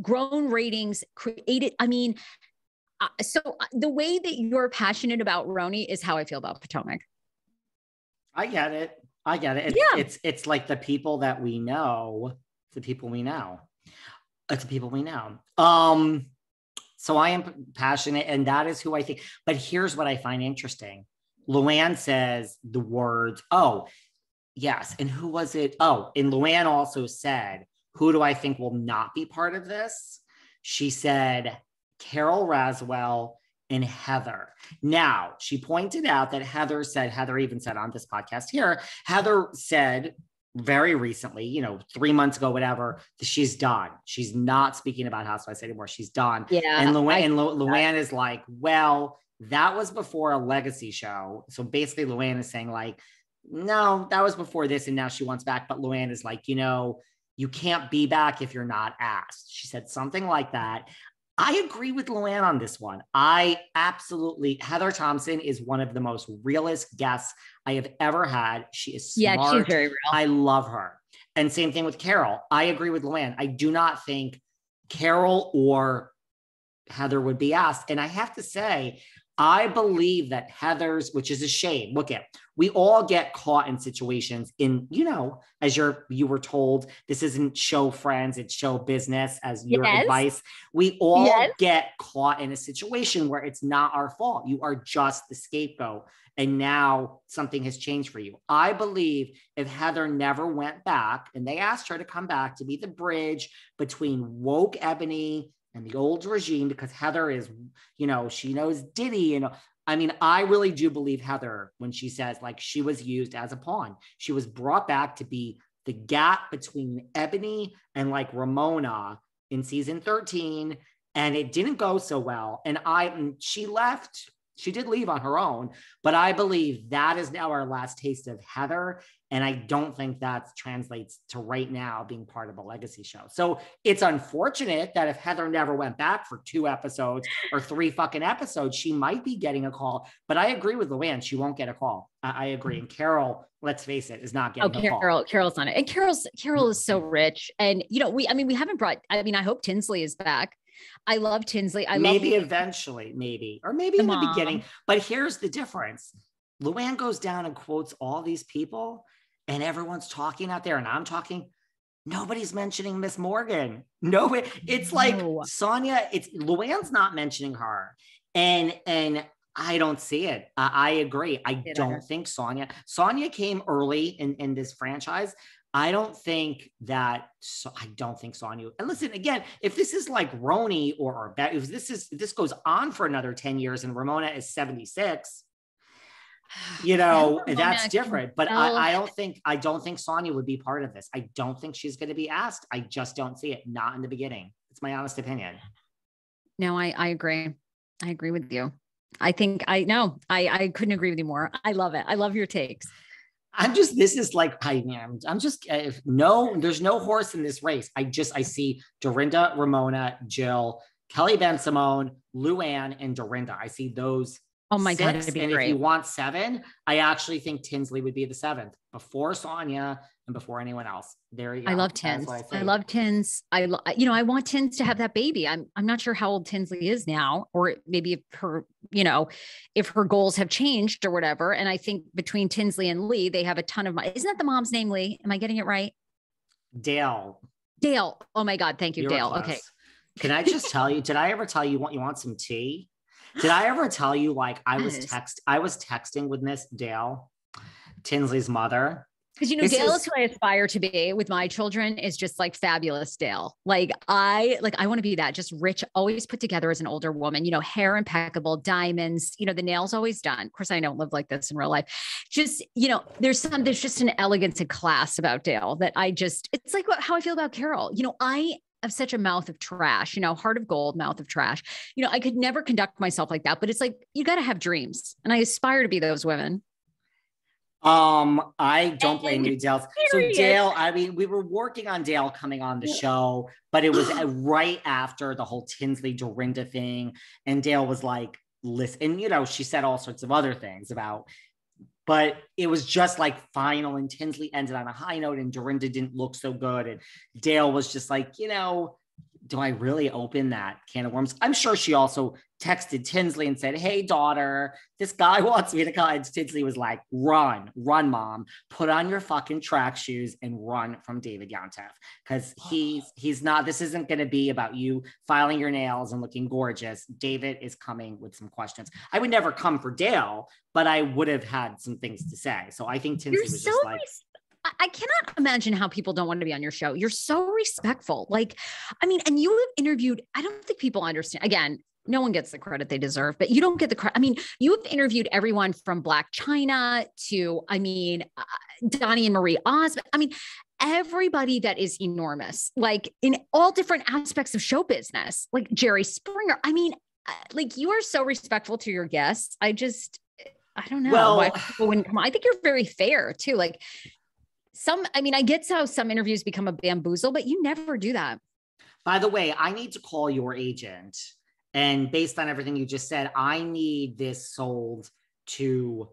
grown ratings created. I mean, so the way that you're passionate about RHONY is how I feel about Potomac. I get it. It's like the people that we know, the people we know. It's the people we know. So I am passionate, and that is who I think. But here's what I find interesting. Luann says the words, oh, yes. And who was it? Oh, and Luann also said, who do I think will not be part of this? She said, Carol Raswell and Heather. Now, she pointed out that Heather even said on this podcast here, Heather said very recently, 3 months ago, whatever, she's done. She's not speaking about Housewives anymore. She's done. Yeah. And Luann is like, well, that was before a legacy show. So basically Luann is saying like, no, that was before this. And now she wants back. But Luann is like, you can't be back if you're not asked. She said something like that. I agree with Luann on this one. Heather Thompson is one of the most realist guests I have ever had. She is smart. Yeah, she's very real. I love her. And same thing with Carol. I agree with Luann. I do not think Carol or Heather would be asked. And I have to say, I believe that Heather's, which is a shame. Look at, we all get caught in situations as you were told, this isn't show friends, it's show business as your advice. We all get caught in a situation where it's not our fault. You are just the scapegoat. And now something has changed for you. I believe if Heather never went back and they asked her to come back to be the bridge between woke Ebony and the old regime, because Heather is, she knows Diddy. And I mean, I really do believe Heather when she says like she was used as a pawn. She was brought back to be the gap between Ebony and like Ramona in season 13. And it didn't go so well. And she left. She did leave on her own, but I believe that is now our last taste of Heather. And I don't think that translates to right now being part of a legacy show. So it's unfortunate that if Heather never went back for 2 episodes or 3 fucking episodes, she might be getting a call. But I agree with Luann. She won't get a call. I agree. And Carol, let's face it, is not getting a call. Carol's on it. And Carol is so rich. And, we haven't I hope Tinsley is back. I love Tinsley. Maybe eventually, or maybe in the beginning. But here's the difference. Luann goes down and quotes all these people and everyone's talking out there and I'm talking. Nobody's mentioning Miss Morgan. No, it's like Sonia, Luann's not mentioning her. And I don't see it. I agree. I don't think Sonia came early in this franchise. I don't think Sonia, and listen, again, if this is like RHONY or if this goes on for another 10 years and Ramona is 76, that's different. But I don't think Sonia would be part of this. I don't think she's going to be asked. I just don't see it. Not in the beginning. It's my honest opinion. No, I agree. I agree with you. I couldn't agree with you more. I love it. I love your takes. There's no horse in this race. I see Dorinda, Ramona, Jill, Kelly Ben-Simone, Luann, and Dorinda. I see those. Oh my God, it'd be great. If you want 7, I actually think Tinsley would be the 7th before Sonia and before anyone else. There you go. I love Tins. I love Tins. I want Tins to have that baby. I'm not sure how old Tinsley is now, or maybe if her goals have changed or whatever. And I think between Tinsley and Lee, they have a ton of money. Isn't that the mom's name, Lee? Am I getting it right? Dale. Oh my God. Thank you, Dale. Okay. Can I just tell you, did I ever tell you you want some tea? Did I ever tell you, like, I was texting with Miss Dale, Tinsley's mother. Because, Dale is who I aspire to be with my children, is just like fabulous Dale. I want to be that, just rich, always put together as an older woman, hair impeccable, diamonds, the nails always done. Of course, I don't live like this in real life. Just, there's just an elegance and class about Dale that it's like how I feel about Carol. I have such a mouth of trash, heart of gold, mouth of trash. I could never conduct myself like that, but it's like, you got to have dreams. And I aspire to be those women. I don't blame you, Dale. So Dale, we were working on Dale coming on the show, but it was right after the whole Tinsley Dorinda thing. And Dale was like, listen, she said all sorts of other things but it was just like final, and Tinsley ended on a high note and Dorinda didn't look so good. And Dale was just like, do I really open that can of worms? I'm sure she also texted Tinsley and said, hey, daughter, this guy wants me to come. And Tinsley was like, run, mom, put on your fucking track shoes and run from David Yontef. Because he's not, this isn't going to be about you filing your nails and looking gorgeous. David is coming with some questions. I would never come for Dale, but I would have had some things to say. So I think Tinsley was just like, I cannot imagine how people don't want to be on your show. You're so respectful. Like, I mean, and you have interviewed, I don't think people understand. Again, no one gets the credit they deserve, but you don't get the credit. I mean, you have interviewed everyone from Black China to, I mean, Donnie and Marie Osmond. I mean, everybody that is enormous, like in all different aspects of show business, like Jerry Springer. I mean, like you are so respectful to your guests. I don't know why people wouldn't come on. I think you're very fair too. Like, I get how some interviews become a bamboozle, but you never do that. By the way, I need to call your agent. And based on everything you just said, I need this sold to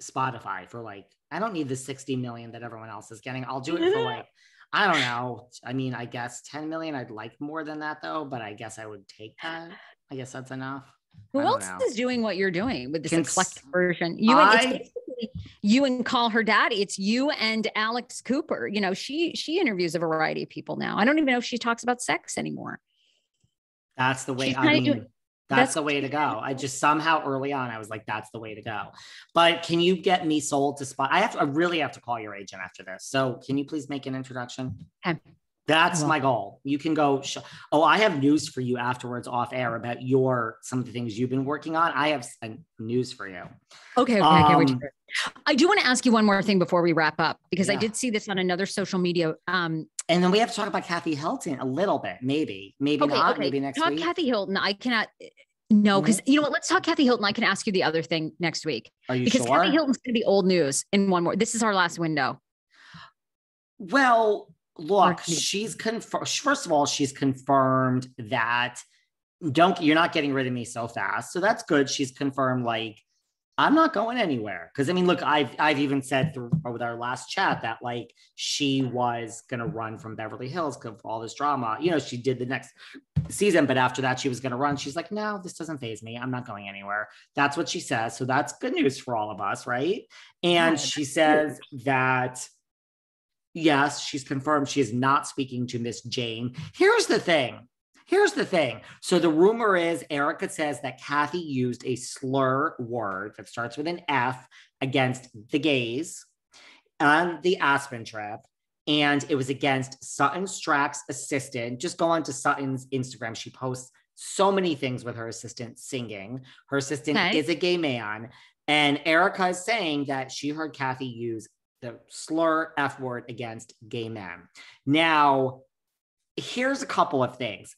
Spotify for like, I don't need the 60 million that everyone else is getting. I'll do it for like, I don't know. I mean, I guess 10 million. I'd like more than that though, but I guess I would take that. I guess that's enough. Who else is doing what you're doing with this eclectic version? You and Call Her Daddy. It's you and Alex Cooper. You know, she interviews a variety of people now. I don't even know if she talks about sex anymore. That's the way. That's the way to go. I just somehow early on, I was like, that's the way to go. But can you get me sold to Spot? I really have to call your agent after this. So can you please make an introduction? Okay. That's my goal. You can go. I have news for you afterwards off air about some of the things you've been working on. I have news for you. Okay. I can't wait to hear it. I do want to ask you one more thing before we wrap up, because I did see this on another social media. And then we have to talk about Kathy Hilton a little bit, maybe not, maybe next week. Kathy Hilton. I cannot. No, because you know what? Let's talk Kathy Hilton. I can ask you the other thing next week. Are you sure? Because Kathy Hilton's going to be old news in one more. This is our last window. Well, look, she's confirmed. First of all, she's confirmed that you're not getting rid of me so fast. So that's good. She's confirmed, like, I'm not going anywhere. Because I mean, look, I've even said with our last chat that like she was going to run from Beverly Hills because of all this drama. You know, she did the next season, but after that she was going to run. She's like, no, this doesn't faze me. I'm not going anywhere. That's what she says. So that's good news for all of us, right? And she says that, yes, she's confirmed she is not speaking to Miss Jayne. Here's the thing. So the rumor is Erika says that Kathy used a slur word that starts with an F against the gays on the Aspen trip. And it was against Sutton Strack's assistant. Just go on to Sutton's Instagram. She posts so many things with her assistant singing. Her assistant is a gay man. And Erika is saying that she heard Kathy use the slur F word against gay men. Now, here's a couple of things.